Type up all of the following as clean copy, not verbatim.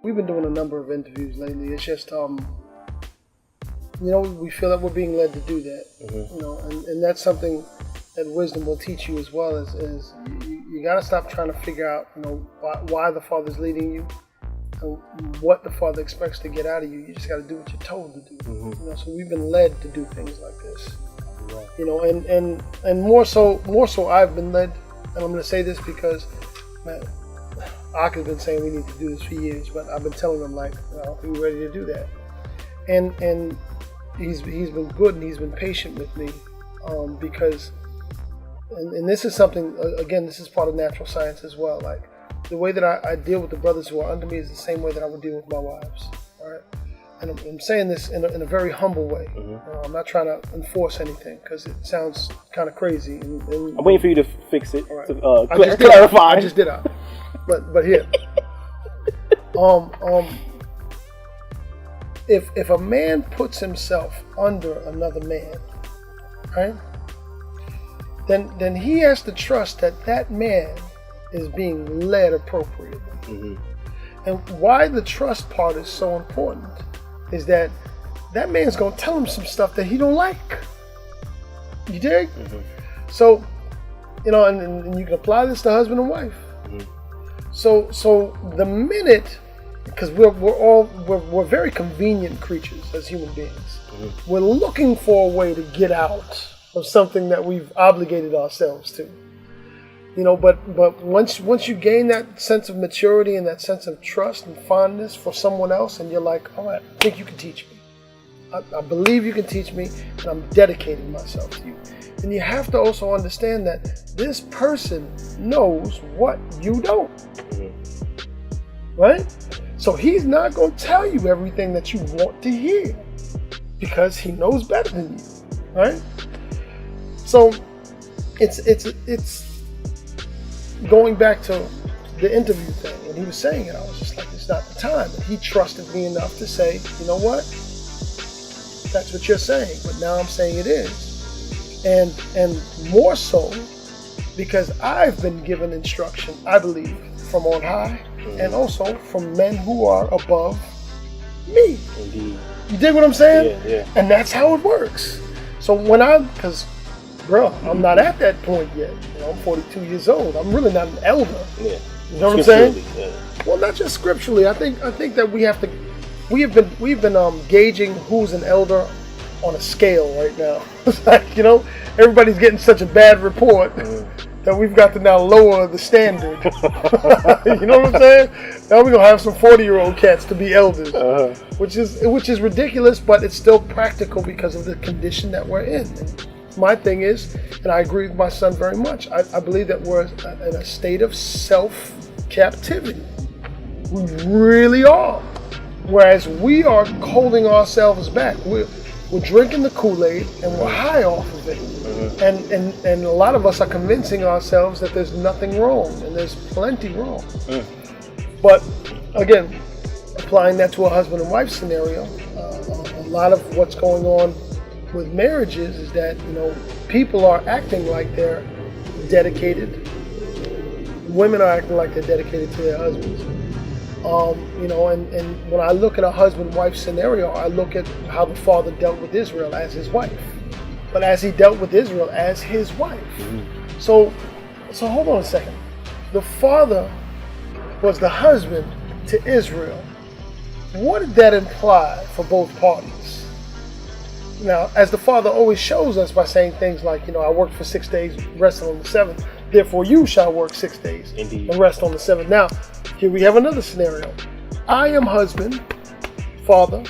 we've been doing a number of interviews lately. It's just, we feel that we're being led to do that. Mm-hmm. And that's something that wisdom will teach you as well. Is you got to stop trying to figure out, why the Father's leading you and what the Father expects to get out of you. You just got to do what you're told to do. Mm-hmm. So we've been led to do things like this. Right. And more so I've been led. And I'm going to say this because, man, Ak has been saying we need to do this for years, but I've been telling him, I don't think we're ready to do that. And he's been good and he's been patient with me, because, and this is something, again, this is part of natural science as well. Like, the way that I deal with the brothers who are under me is the same way that I would deal with my wives. All right? And I'm saying this in a very humble way. Mm-hmm. I'm not trying to enforce anything because it sounds kind of crazy. And I'm waiting for you to fix it. Right. To clarify. I just did. But here, if a man puts himself under another man, right, then he has to trust that man is being led appropriately. Mm-hmm. And why the trust part is so important is that man's gonna tell him some stuff that he don't like. You dig? Mm-hmm. So, and you can apply this to husband and wife. Mm-hmm. So the minute, because we're very convenient creatures as human beings. Mm-hmm. We're looking for a way to get out of something that we've obligated ourselves to. But once you gain that sense of maturity and that sense of trust and fondness for someone else, and you're like, all right, I think you can teach me. I believe you can teach me, and I'm dedicating myself to you. And you have to also understand that this person knows what you don't. Right? So he's not going to tell you everything that you want to hear because he knows better than you. Right? So it's going back to the interview thing, and he was saying it, I was just like, it's not the time. And he trusted me enough to say, you know what? That's what you're saying, but now I'm saying it is. And more so because I've been given instruction, I believe, from on high, and also from men who are above me. Indeed. You dig what I'm saying? Yeah. And that's how it works. So because I'm not at that point yet. I'm 42 years old. I'm really not an elder. Yeah. You know what I'm saying? Yeah. Well, not just scripturally. I think that we've been gauging who's an elder on a scale right now. It's like, everybody's getting such a bad report that we've got to now lower the standard. You know what I'm saying? Now we're gonna have some 40-year-old cats to be elders, which is ridiculous, but it's still practical because of the condition that we're in. And my thing is, and I agree with my son very much, I believe that we're in a state of self-captivity. We really are. Whereas we are holding ourselves back. We're drinking the Kool-Aid and we're high off of it. And a lot of us are convincing ourselves that there's nothing wrong, and there's plenty wrong. But again, applying that to a husband and wife scenario, a lot of what's going on with marriages is that, people are acting like they're dedicated. Women are acting like they're dedicated to their husbands. And when I look at a husband-wife scenario, I look at how the Father dealt with Israel as his wife, but as he dealt with Israel as his wife. Mm-hmm. So hold on a second. The Father was the husband to Israel. What did that imply for both parties? Now, as the Father always shows us by saying things like, I worked for 6 days, rested on the seventh, therefore you shall work 6 days. Indeed. And rest on the seventh. Now, here we have another scenario. I am husband, father,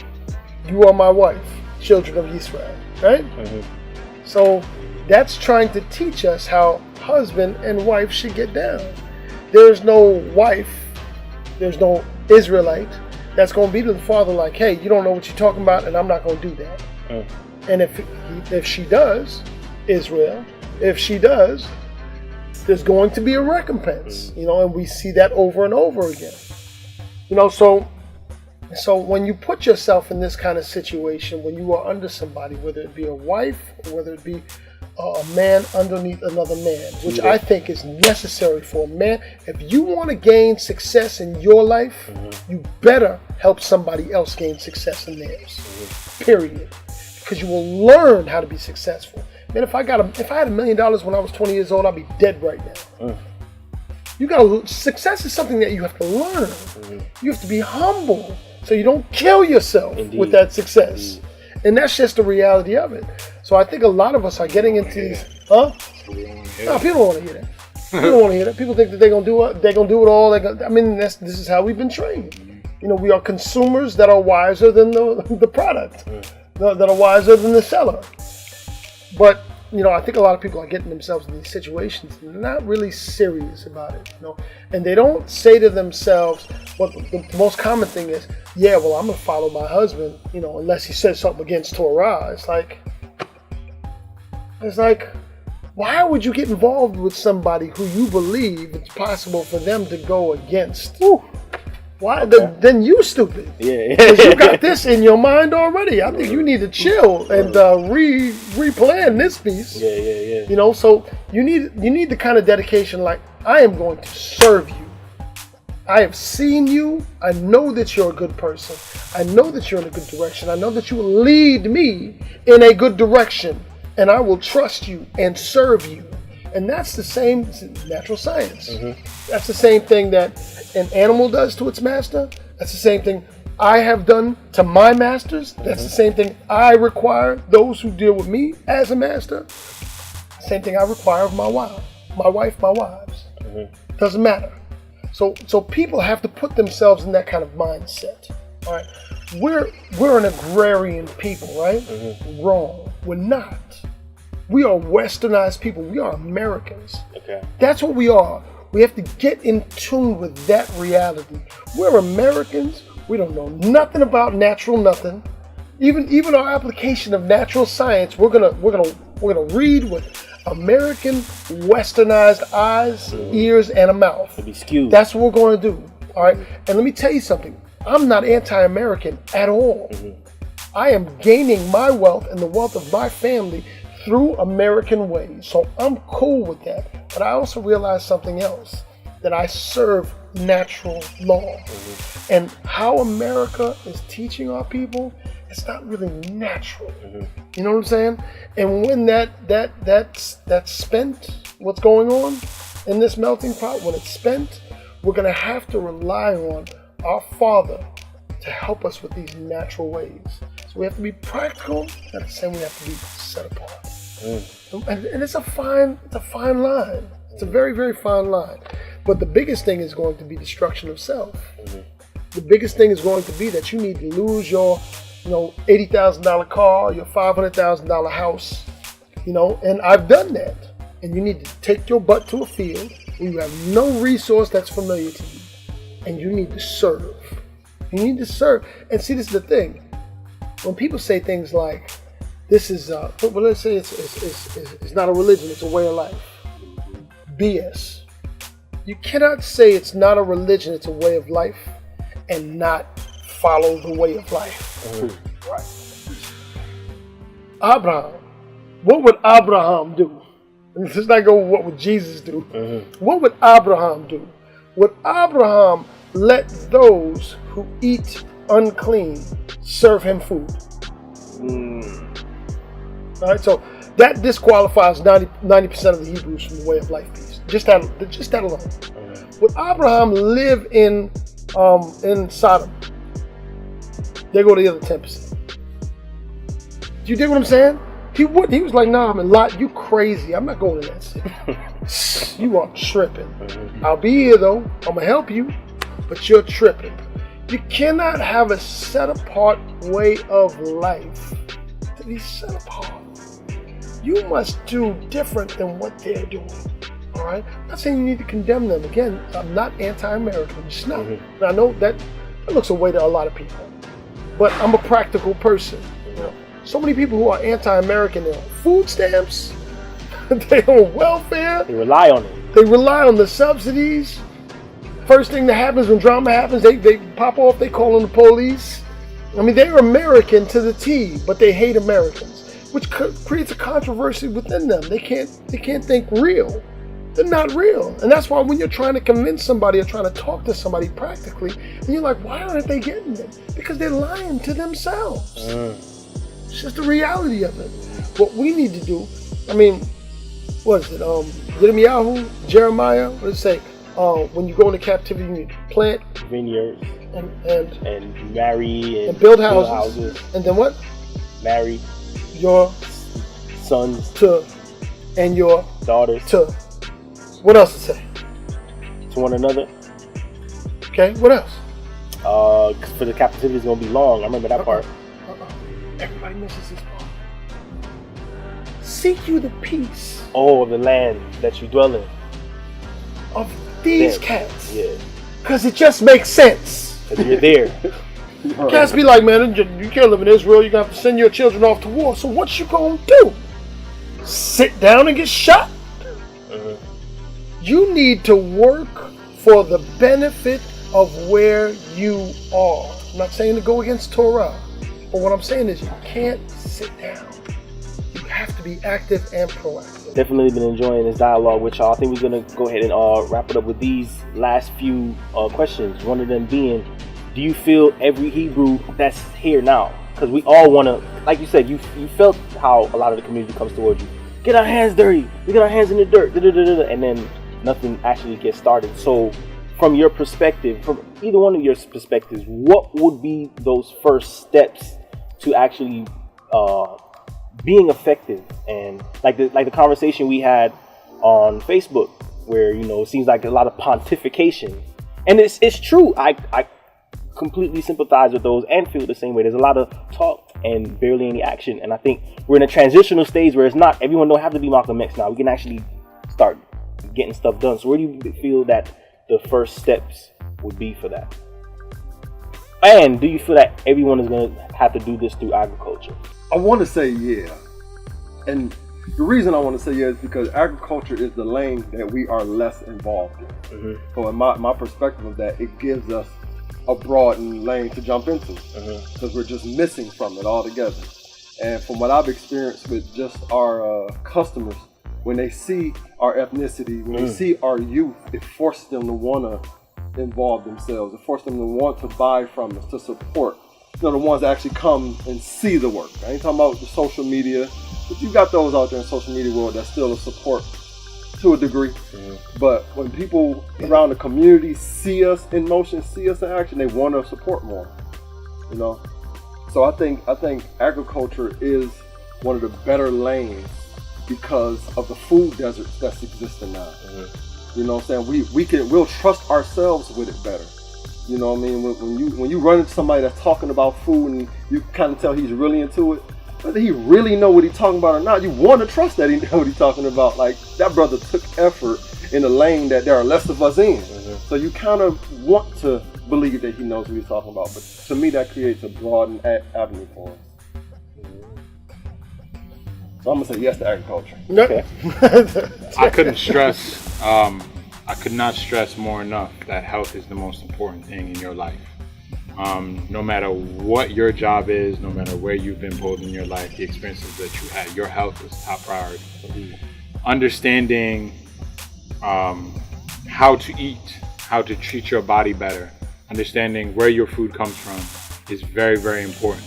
you are my wife, children of Israel, right? Mm-hmm. So that's trying to teach us how husband and wife should get down. There's no wife, there's no Israelite that's going to be to the Father like, hey, you don't know what you're talking about, and I'm not going to do that. And if she does, Israel, if she does, there's going to be a recompense, and we see that over and over again. So when you put yourself in this kind of situation, when you are under somebody, whether it be a wife or whether it be a man underneath another man, which I think is necessary for a man. If you want to gain success in your life, you better help somebody else gain success in theirs. Period. Because you will learn how to be successful. Man, if I had $1 million when I was 20 years old, I'd be dead right now. Success is something that you have to learn. You have to be humble so you don't kill yourself with that success. And that's just the reality of it. So I think a lot of us are getting into these. No, people don't want to hear that. People don't want to hear that. People think that they're gonna do it. They're gonna do it all. This is how we've been trained. We are consumers that are wiser than the product, that are wiser than the seller. But I think a lot of people are getting themselves in these situations and they're not really serious about it. And they don't say to themselves, what the most common thing is, yeah, well, I'm gonna follow my husband, unless he says something against Torah. It's like, why would you get involved with somebody who you believe it's possible for them to go against? Why? Okay. Then you stupid. Yeah. Because you got this in your mind already. I think you need to chill and replan this piece. Yeah. So you need the kind of dedication like, I am going to serve you. I have seen you. I know that you're a good person. I know that you're in a good direction. I know that you will lead me in a good direction. And I will trust you and serve you. And that's the same natural science. That's the same thing that an animal does to its master. That's the same thing I have done to my masters. That's the same thing I require those who deal with me as a master. Same thing I require of my wife, my wives. Doesn't matter. So people have to put themselves in that kind of mindset. All right, we're an agrarian people, right? Wrong. We're not. We are westernized people. We are Americans. Okay. That's what we are. We have to get in tune with that reality. We're Americans. We don't know nothing about natural nothing. Even our application of natural science, we're gonna read with American westernized eyes, ears, and a mouth. It'll be skewed. That's what we're going to do. All right. And let me tell you something. I'm not anti-American at all. I am gaining my wealth and the wealth of my family through American ways. So I'm cool with that. But I also realize something else, that I serve natural law. And how America is teaching our people, it's not really natural. You know what I'm saying? And when that's spent, what's going on in this melting pot, when it's spent, we're going to have to rely on our Father to help us with these natural ways. So we have to be practical, at the same time we have to be set apart. And it's a fine line. It's a very, very fine line. But the biggest thing is going to be destruction of self. The biggest thing is going to be that you need to lose your, $80,000 car, your $500,000 house, and I've done that. And you need to take your butt to a field where you have no resource that's familiar to you. And you need to serve. You need to serve. And see, this is the thing. When people say things like, this is, let's say it's not a religion, it's a way of life. BS. You cannot say it's not a religion, it's a way of life, and not follow the way of life. Right. Abraham. What would Abraham do? And let's not go, what would Jesus do? What would Abraham do? Would Abraham let those who eat unclean serve him food? All right, so that disqualifies 90% of the Hebrews from the way of life piece. Just that alone. Would Abraham live in Sodom? They go to the other 10%. Do you dig what I'm saying? He wouldn't. He was like, nah, man, Lot, you crazy. I'm not going to that city. You are tripping. I'll be here though. I'm gonna help you, but you're tripping. You cannot have a set apart way of life to be set apart. You must do different than what they're doing. All right? I'm not saying you need to condemn them. Again, I'm not anti-American. I'm just not. And I know that looks away to a lot of people. But I'm a practical person. So many people who are anti-American, they're on food stamps, they're on welfare. They rely on it. They rely on the subsidies. First thing that happens when drama happens, they pop off, they call on the police. I mean, they're American to the T, but they hate Americans. which creates a controversy within them. They can't think real. They're not real. And that's why when you're trying to convince somebody or trying to talk to somebody practically, and you're like, why aren't they getting it? Because they're lying to themselves. It's just the reality of it. What we need to do, I mean, what is it? Jeremiah, what does it say? When you go into captivity, you need to plant vineyards and marry and build houses. And then what? Marry your sons and your daughters to. What else to say? To one another. Okay, what else? For the captivity is going to be long. I remember that part. Everybody misses this part. Seek you the peace. Of the land that you dwell in. Of these cats. Yeah. Because it just makes sense. Because you're there. Cats be like, man, you can't live in Israel. You're going to have to send your children off to war. So what you going to do? Sit down and get shot? You need to work for the benefit of where you are. I'm not saying to go against Torah, but what I'm saying is you can't sit down. You have to be active and proactive. Definitely been enjoying this dialogue with y'all. I think we're going to go ahead and wrap it up with these last few questions. One of them being, do you feel every Hebrew that's here now? Because we all want to, like you said, you felt how a lot of the community comes towards you. Get our hands dirty. We get our hands in the dirt. And then nothing actually gets started. So from your perspective, from either one of your perspectives, what would be those first steps to actually being effective? And like the conversation we had on Facebook, where it seems like a lot of pontification, and it's true. I completely sympathize with those and feel the same way. There's a lot of talk and barely any action, and I think we're in a transitional stage where it's not everyone don't have to be Malcolm X now. We can actually start getting stuff done. So where do you feel that the first steps would be for that? And do you feel that everyone is going to have to do this through agriculture? I want to say yeah. And the reason I want to say yeah is because agriculture is the lane that we are less involved in. So in my perspective of that, it gives us a broad lane to jump into because we're just missing from it altogether. And from what I've experienced with just our customers, when they see our ethnicity, when they see our youth, it forces them to want to involve themselves. It forces them to want to buy from us, to support. The ones that actually come and see the work. I ain't talking about the social media, but you got those out there in social media world that still a support to a degree. But when people around the community see us in motion, see us in action, they want to support more. So I think agriculture is one of the better lanes because of the food deserts that's existing now. You know what I'm saying? We'll trust ourselves with it better. You know what I mean? When you run into somebody that's talking about food and you kind of tell he's really into it, whether he really know what he's talking about or not, you want to trust that he know what he's talking about. Like, that brother took effort in a lane that there are less of us in. So you kind of want to believe that he knows what he's talking about. But to me, that creates a broad avenue for us. So I'm going to say yes to agriculture. Okay. I could not stress more enough that health is the most important thing in your life. No matter what your job is, no matter where you've been both in your life, the experiences that you had, your health is top priority. Understanding how to eat, how to treat your body better, understanding where your food comes from is very, very important.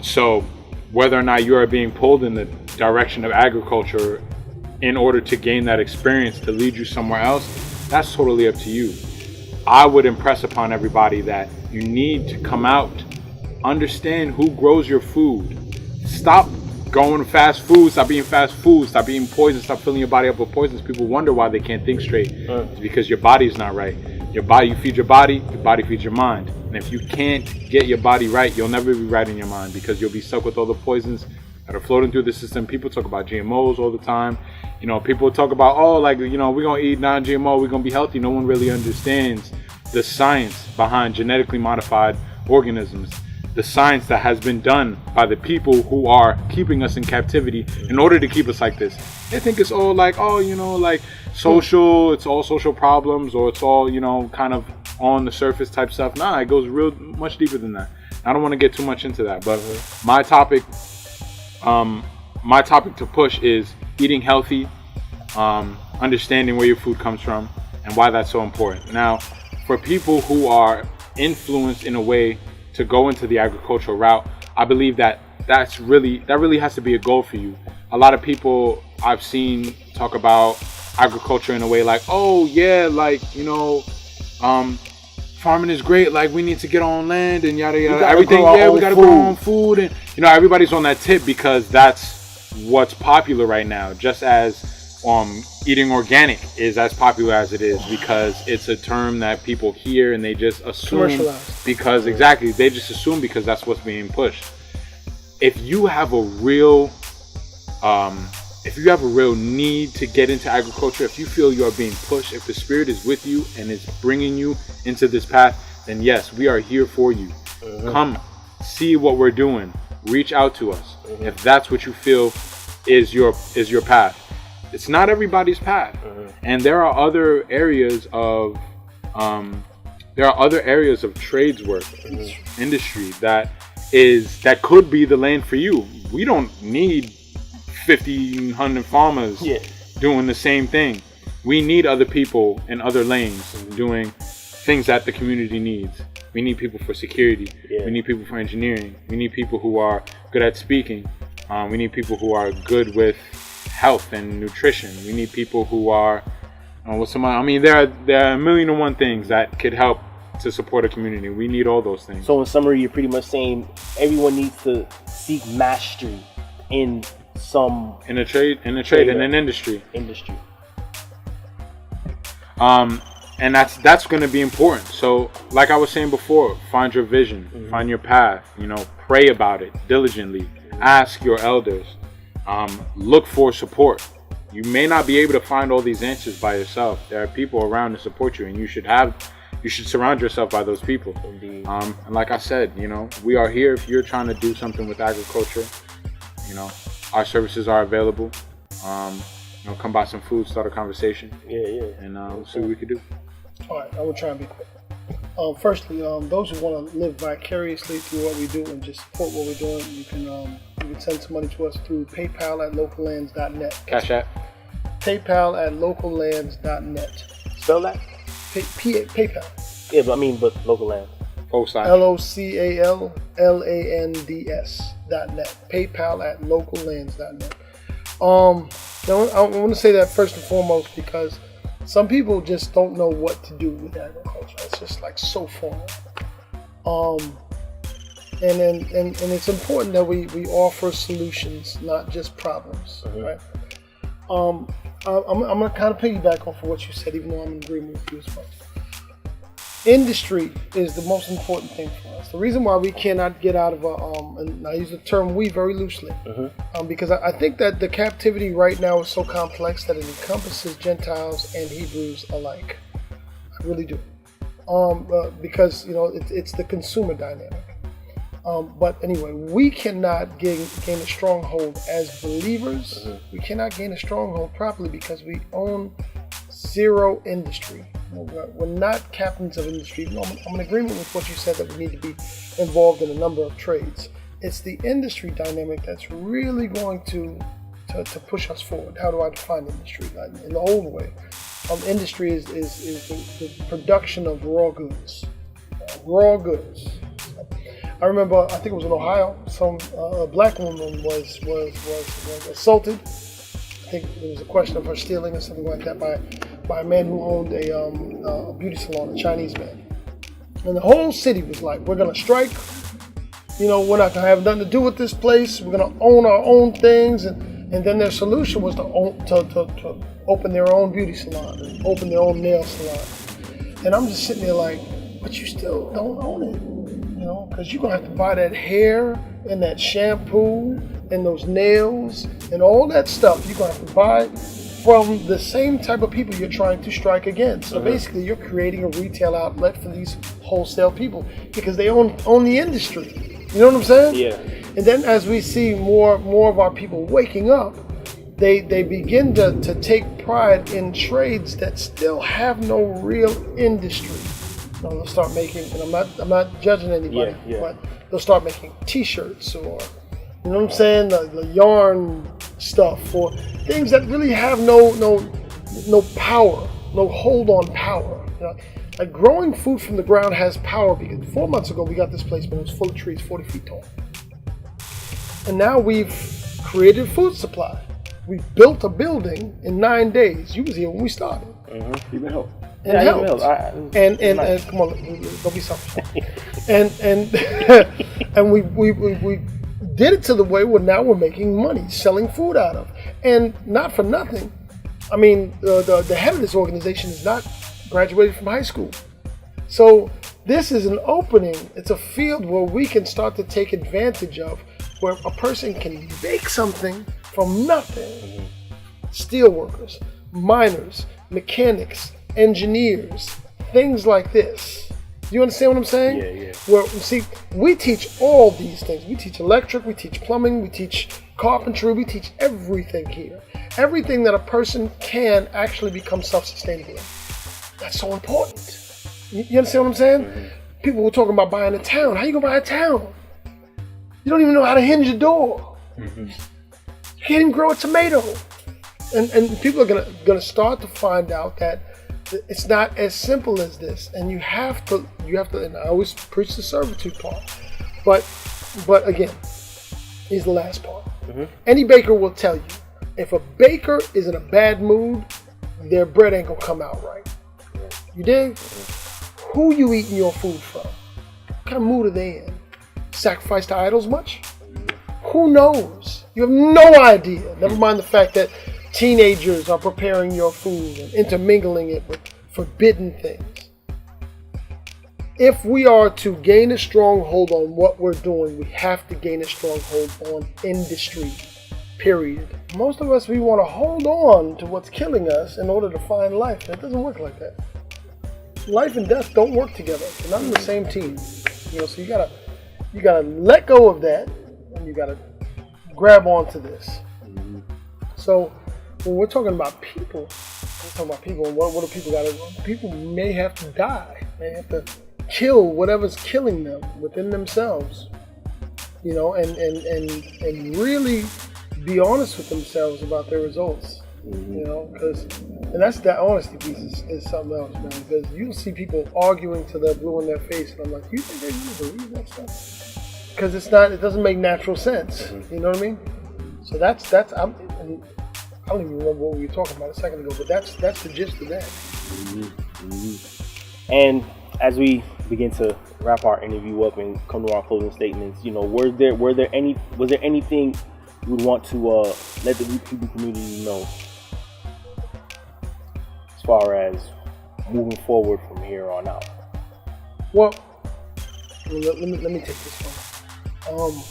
So whether or not you are being pulled in the direction of agriculture in order to gain that experience to lead you somewhere else, that's totally up to you. I would impress upon everybody that you need to come out, understand who grows your food. Stop going fast food, stop eating fast food, stop eating poison, stop filling your body up with poisons. People wonder why they can't think straight. It's because your body's not right. You feed your body feeds your mind. And if you can't get your body right, you'll never be right in your mind because you'll be stuck with all the poisons that are floating through the system. People talk about GMOs all the time. People talk about, we're going to eat non-GMO, we're going to be healthy. No one really understands the science behind genetically modified organisms, the science that has been done by the people who are keeping us in captivity in order to keep us like this. They think it's all social, it's all social problems, or it's all, kind of on the surface type stuff. Nah, it goes real much deeper than that. I don't want to get too much into that, but my topic my topic to push is eating healthy, understanding where your food comes from, and why that's so important. Now, for people who are influenced in a way to go into the agricultural route, I believe that really has to be a goal for you. A lot of people I've seen talk about agriculture in a way like, oh yeah, like, you know, farming is great, like we need to get on land and yada yada, everything. Yeah, we gotta grow our own food, and you know, everybody's on that tip because that's what's popular right now. Just as eating organic is as popular as it is because it's a term that people hear and they just assume because they just assume because that's what's being pushed. If you have a real need to get into agriculture, if you feel you are being pushed, if the Spirit is with you and is bringing you into this path, then yes, we are here for you. Come see what we're doing. Reach out to us if that's what you feel is your path. It's not everybody's path, and there are other areas of trades work, industry that could be the lane for you. We don't need 1,500 farmers doing the same thing. We need other people in other lanes doing things that the community needs. We need people for security. We need people for engineering. We need people who are good at speaking. We need people who are good with health and nutrition. We need people who are there are a million and one things that could help to support a community. We need all those things. So in summary, you're pretty much saying everyone needs to seek mastery in a trade, in an industry. And that's going to be important. So like I was saying before, find your vision, find your path, you know, pray about it diligently, ask your elders, look for support. You may not be able to find all these answers by yourself. There are people around to support you, and you should surround yourself by those people. Indeed. And like I said, you know, we are here if you're trying to do something with agriculture. You know, our services are available. You know, come buy some food, start a conversation. And we'll see what we can do. All right, I will try and be quick. Firstly, those who want to live vicariously through what we do and just support what we're doing, you can send some money to us through PayPal at locallands.net. Cash App. PayPal at locallands.net. Spell that? PayPal. Yeah, but local land. LOCALLANDS.net. PayPal at locallands.net. I want to say that first and foremost because some people just don't know what to do with agriculture. It's just like so foreign. And it's important that we offer solutions, not just problems, right? I'm gonna kind of piggyback off of what you said, even though I'm in agreement with you as well. Industry is the most important thing for us. The reason why we cannot get out of and I use the term "we" very loosely, because I think that the captivity right now is so complex that it encompasses Gentiles and Hebrews alike. I really do, because you know it's the consumer dynamic. But anyway, we cannot gain a stronghold as believers. We cannot gain a stronghold properly because we own zero industry. We're not captains of industry. I'm in agreement with what you said that we need to be involved in a number of trades. It's the industry dynamic that's really going to push us forward. How do I define industry? In the old way, industry is the production of raw goods. I remember, I think it was in Ohio, a black woman was assaulted. I think there was a question of her stealing or something like that by a man who owned a beauty salon, a Chinese man. And the whole city was like, we're going to strike. You know, we're not going to have nothing to do with this place. We're going to own our own things. And then their solution was to open their own beauty salon, and open their own nail salon. And I'm just sitting there like, but you still don't own it. You know, because you're going to have to buy that hair and that shampoo and those nails and all that stuff. You're going to have to buy from the same type of people you're trying to strike against. So basically, you're creating a retail outlet for these wholesale people because they own the industry. You know what I'm saying? Yeah. And then as we see more of our people waking up, they begin to take pride in trades that still have no real industry. They'll start making, and I'm not judging anybody, but they'll start making T-shirts or You know what I'm saying? The yarn stuff for things that really have no power, no hold on power. You know? Like growing food from the ground has power because 4 months ago we got this place, but it was full of trees, 40 feet tall. And now we've created food supply. We built a building in 9 days. You was here when we started. Mm-hmm. Even help. And helped. And come on, don't be selfish. and and we did it to the way where now we're making money selling food out of. And not for nothing. I mean, the head of this organization is not graduated from high school. So this is an opening. It's a field where we can start to take advantage of, where a person can make something from nothing. Steel workers, miners, mechanics, engineers, things like this. You understand what I'm saying? Yeah. Where, see, we teach all these things. We teach electric, we teach plumbing, we teach carpentry, we teach everything here. Everything that a person can actually become self-sustainable in. That's so important. You understand what I'm saying? People were talking about buying a town. How you gonna buy a town? You don't even know how to hinge a door. You can't even grow a tomato. And people are gonna start to find out that it's not as simple as this. And you have to, and I always preach the servitude part. But again, here's the last part. Any baker will tell you, if a baker is in a bad mood, their bread ain't gonna come out right. You dig? Who you eating your food from? What kind of mood are they in? Sacrifice to idols much? Who knows? You have no idea. Never mind the fact that teenagers are preparing your food and intermingling it with forbidden things. If we are to gain a stronghold on what we're doing, we have to gain a stronghold on industry. Period. Most of us, we want to hold on to what's killing us in order to find life. It doesn't work like that. Life and death don't work together. They're not on the same team. So you gotta let go of that, and you gotta grab onto this. So when we're talking about people, and what do people gotta do? People may have to die. They have to kill whatever's killing them within themselves. And really be honest with themselves about their results. And that's that honesty piece is something else, man. Because you'll see people arguing till they're blue in their face, and I'm like, you think they really believe that stuff? Because it doesn't make natural sense. You know what I mean? So I don't even remember what we were talking about a second ago, but that's the gist of that. And as we begin to wrap our interview up and come to our closing statements, was there anything you would want to let the Hebrew community know as far as moving forward from here on out? Well, let me take this one.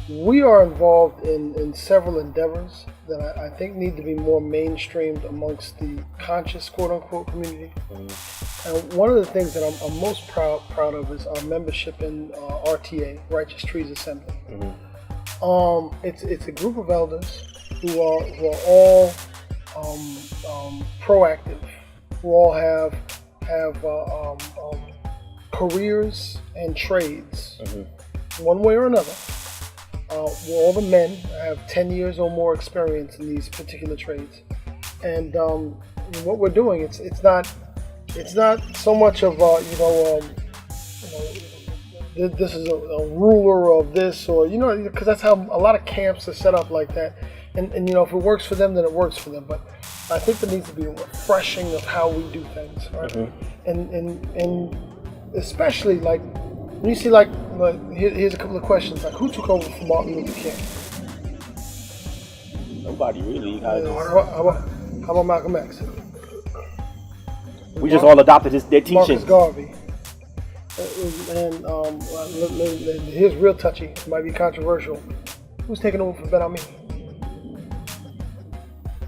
We are involved in several endeavors that I think need to be more mainstreamed amongst the conscious, quote-unquote, community. And one of the things that I'm most proud of is our membership in RTA, Righteous Trees Assembly. It's a group of elders who are all proactive, who all have careers and trades, one way or another. All the men have 10 years or more experience in these particular trades, and what we're doing, it's not so much of this is a ruler of this, or because that's how a lot of camps are set up like that, and if it works for them, then it works for them. But I think there needs to be a refreshing of how we do things, right? And especially like when you see like here's a couple of questions, like who took over from Martin Luther King? Nobody really. How about Malcolm X? We just all adopted their teaching. Marcus Garvey. And here's real touchy. It might be controversial. Who's taking over for Ben Ami?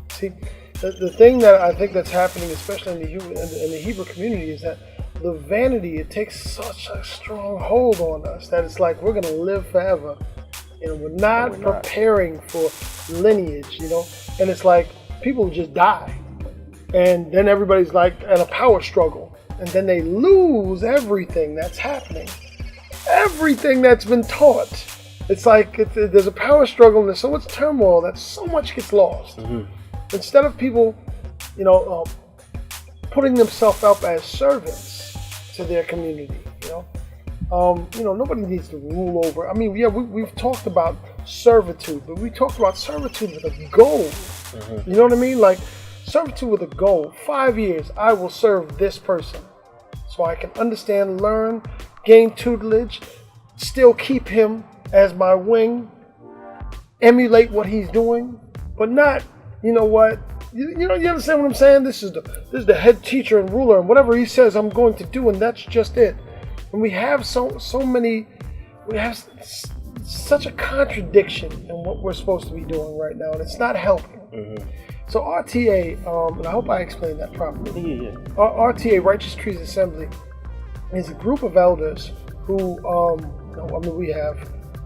See, the thing that I think that's happening, especially in the Hebrew community, is that the vanity, it takes such a strong hold on us that it's like we're going to live forever. We're not preparing for lineage, and it's like people just die. And then everybody's like in a power struggle. And then they lose everything that's happening. Everything that's been taught. It's like there's a power struggle and there's so much turmoil that so much gets lost. Instead of people, putting themselves up as servants to their community, nobody needs to rule over. I mean, yeah, we've talked about servitude, but we talked about servitude with a goal. You know what I mean? Like servitude with a goal. 5 years, I will serve this person, so I can understand, learn, gain tutelage, still keep him as my wing, emulate what he's doing, but not, you understand what I'm saying? This is the head teacher and ruler, and whatever he says I'm going to do, and that's just it. And we have such a contradiction in what we're supposed to be doing right now, and it's not helping. So RTA, and I hope I explained that properly. RTA, Righteous Trees Assembly, is a group of elders who,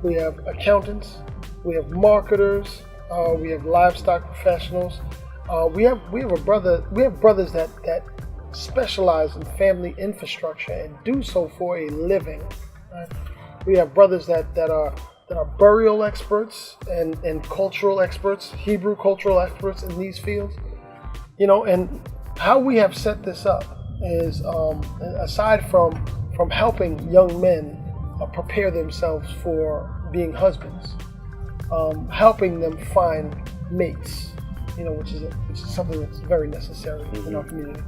we have accountants, we have marketers, we have livestock professionals. We have brothers that specialize in family infrastructure and do so for a living. Right? We have brothers that are burial experts and cultural experts, Hebrew cultural experts in these fields. And how we have set this up is, aside from helping young men prepare themselves for being husbands, helping them find mates, which is something that's very necessary in our community.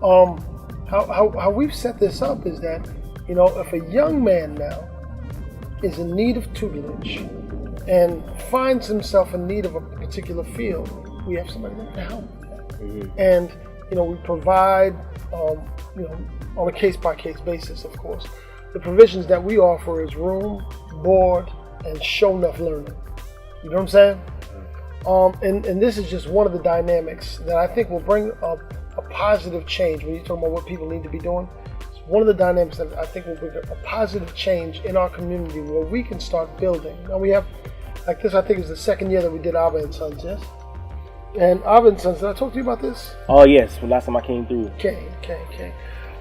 How we've set this up is that, if a young man now is in need of tutelage and finds himself in need of a particular field, we have somebody that can help with that. And we provide, on a case-by-case basis, of course. The provisions that we offer is room, board, and show enough learning. You know what I'm saying? And this is just one of the dynamics that I think will bring a positive change. When you're talking about what people need to be doing, it's one of the dynamics that I think will bring a positive change in our community where we can start building. Now we have, like this, I think is the second year that we did Abba and Sons, yes? And Abba and Sons, did I talk to you about this? Oh yes, well, last time I came through. Okay.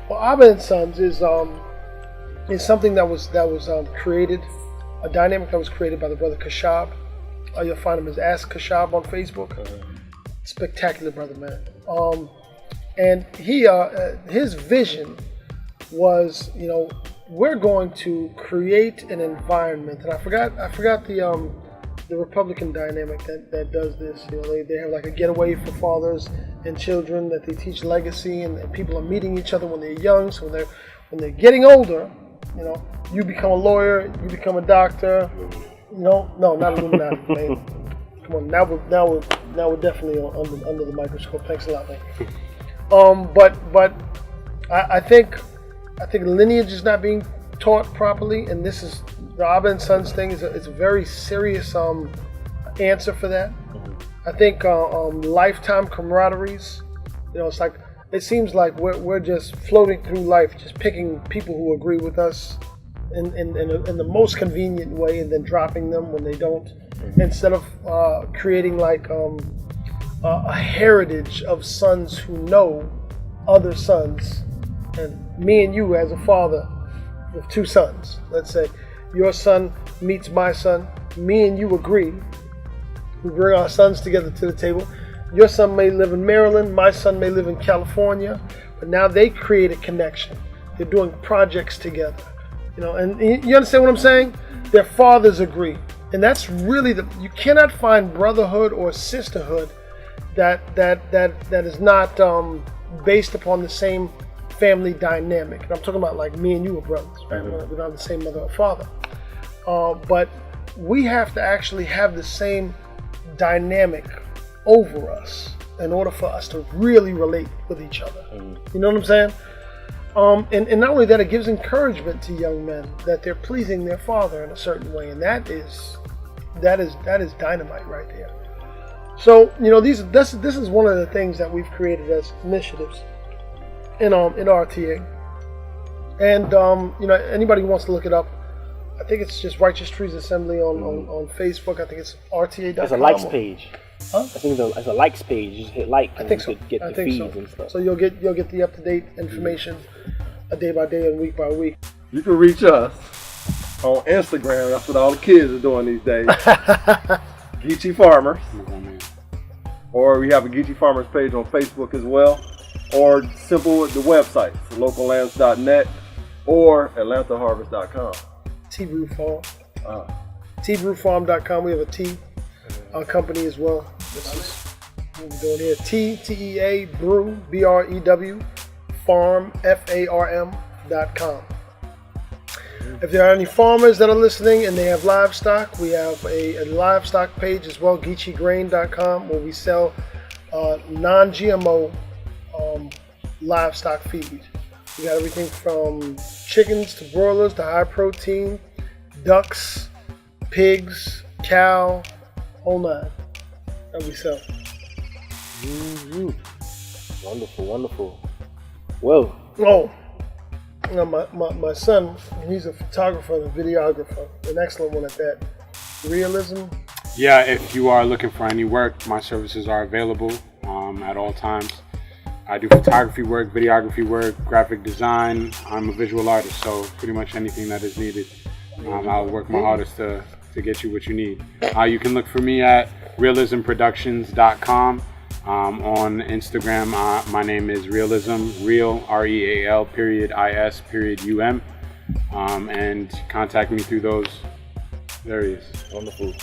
Well, Abba and Sons is something that was created, a dynamic that was created by the brother Kashab. You'll find him as Ask Kashab on Facebook. Spectacular brother, man. And he, his vision was, we're going to create an environment. And I forgot the Republican dynamic that does this. They have like a getaway for fathers and children that they teach legacy, and people are meeting each other when they're young. So when they're getting older, you become a lawyer, you become a doctor. No, not Illuminati, man. Come on, now we're definitely under the microscope. Thanks a lot, man. But I think lineage is not being taught properly, and this is the Abba and Sons thing is a very serious answer for that. I think lifetime camaraderies. It's like it seems like we're just floating through life, just picking people who agree with us in the most convenient way, and then dropping them when they don't, instead of creating like a heritage of sons who know other sons. And me and you as a father with two sons, let's say your son meets my son, me and you agree, we bring our sons together to the table. Your son may live in Maryland, my son may live in California, but now they create a connection. They're doing projects together. And you understand what I'm saying? Their fathers agree. And that's really you cannot find brotherhood or sisterhood that is not based upon the same family dynamic. And I'm talking about like me and you are brothers, right? We don't have the same mother or father. But we have to actually have the same dynamic over us in order for us to really relate with each other. You know what I'm saying? And not only that, it gives encouragement to young men that they're pleasing their father in a certain way, and that is dynamite right there. So this is one of the things that we've created as initiatives in RTA, and anybody who wants to look it up, I think it's just Righteous Trees Assembly on Facebook. I think it's RTA.com. There's a likes page. Huh? I think there's a likes page. You just hit like. I think so. Get the feeds and stuff. So you'll get the up to date information, day by day and week by week. You can reach us on Instagram. That's what all the kids are doing these days. Geechie Farmers. Or we have a Geechie Farmers page on Facebook as well. Or simple the websites, locallands.net or atlantaharvest.com. T-Brew Farm. Tbrewfarm.com. We have a tea company as well. This is what we're doing here. T-E-A Brew, B-R-E-W, Farm, F-A-R-M.com. If there are any farmers that are listening and they have livestock, we have a livestock page as well, GeechieGrain.com, where we sell non-GMO livestock feed. We got everything from chickens to broilers to high protein, ducks, pigs, cow, whole nine that we sell. Mm-hmm. Wonderful, wonderful. Well. Oh, you know, my son, he's a photographer and a videographer, an excellent one at that. Realism. Yeah, if you are looking for any work, my services are available at all times. I do photography work, videography work, graphic design. I'm a visual artist, so pretty much anything that is needed, I'll work my hardest to get you what you need. You can look for me at realismproductions.com. On Instagram, my name is Realism, real, R-E-A-L, .is, .um, and contact me through those areas. Wonderful.